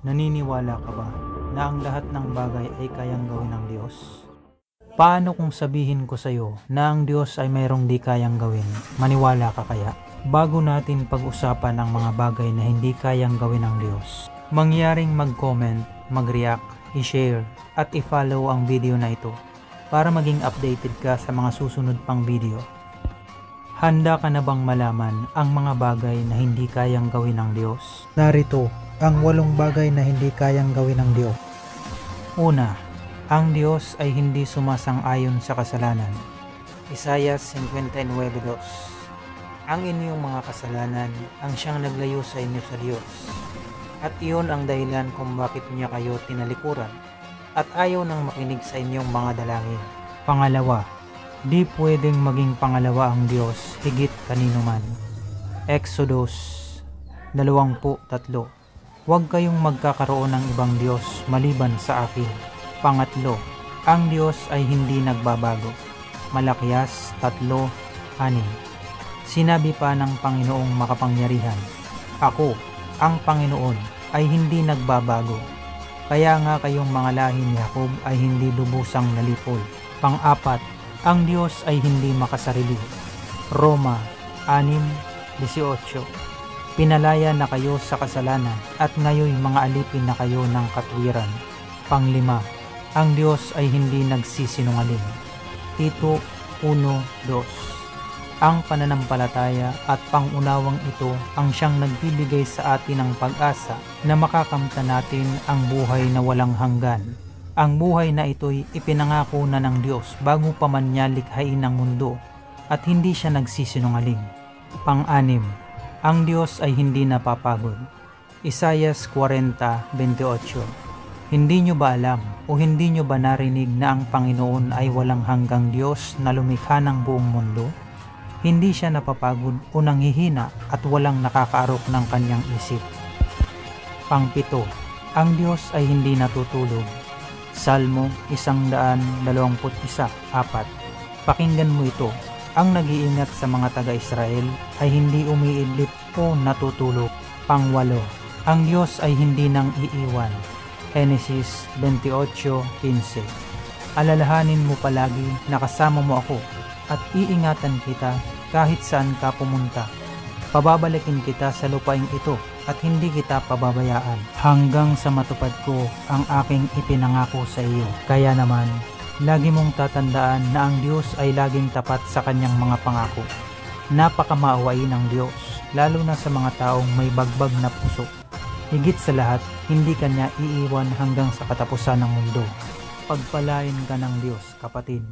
Naniniwala ka ba na ang lahat ng bagay ay kayang gawin ng Diyos? Paano kung sabihin ko sa iyo na ang Diyos ay mayroong di kayang gawin? Maniwala ka kaya? Bago natin pag-usapan ang mga bagay na hindi kayang gawin ng Diyos, mangyaring mag-comment, mag-react, i-share at i-follow ang video na ito para maging updated ka sa mga susunod pang video. Handa ka na bang malaman ang mga bagay na hindi kayang gawin ng Diyos? Narito ang 8 bagay na hindi kayang gawin ng Diyos. Una, ang Diyos ay hindi sumasang-ayon sa kasalanan. Isaiah 59:2. Ang inyong mga kasalanan ang siyang naglayo sa inyo sa Diyos, at iyon ang dahilan kung bakit niya kayo tinalikuran at ayaw nang makinig sa inyong mga dalangin. Pangalawa, di pwedeng maging pangalawa ang Diyos higit kanino man. Exodus 20:3. Huwag kayong magkakaroon ng ibang Diyos maliban sa akin. Pangatlo, ang Diyos ay hindi nagbabago. Malakyas 3:6. Sinabi pa ng Panginoong makapangyarihan, "Ako, ang Panginoon, ay hindi nagbabago." Kaya nga kayong mga lahi ni Jacob ay hindi lubusang nalipol. Pang-apat, ang Diyos ay hindi makasarili. Roma 6:18. Pinalaya na kayo sa kasalanan at ngayoy mga alipin na kayo ng katwiran. Panglima, ang Diyos ay hindi nagsisinungaling. Tito 1:2. Ang pananampalataya at pangunawang ito ang siyang nagbibigay sa atin ng pag-asa na makakamtan natin ang buhay na walang hanggan. Ang buhay na ito'y ipinangako na ng Diyos bago pa man niya likhain ang mundo at hindi siya nagsisinungaling. Pang-anim, ang Diyos ay hindi napapagod. Isaiah 40:28. Hindi nyo ba alam o hindi nyo ba narinig na ang Panginoon ay walang hanggang Diyos na lumikha ng buong mundo? Hindi siya napapagod o nanghihina at walang nakakaarok ng kanyang isip. Pang-7, ang Diyos ay hindi natutulog. Salmo 121:4. Pakinggan mo ito. Ang nag-iingat sa mga taga-Israel ay hindi umiidlip o natutulog. Pang-8, ang Diyos ay hindi nang iiwan. Genesis 28:15. Alalahanin mo palagi na kasama mo ako at iingatan kita kahit saan ka pumunta. Pababalikin kita sa lupaing ito at hindi kita pababayaan hanggang sa matupad ko ang aking ipinangako sa iyo. Kaya naman, lagi mong tatandaan na ang Diyos ay laging tapat sa kanyang mga pangako. Napakamaawain ng Diyos, lalo na sa mga taong may bagbag na puso. Higit sa lahat, hindi kanya iiwan hanggang sa katapusan ng mundo. Pagpalain ka ng Diyos, kapatid.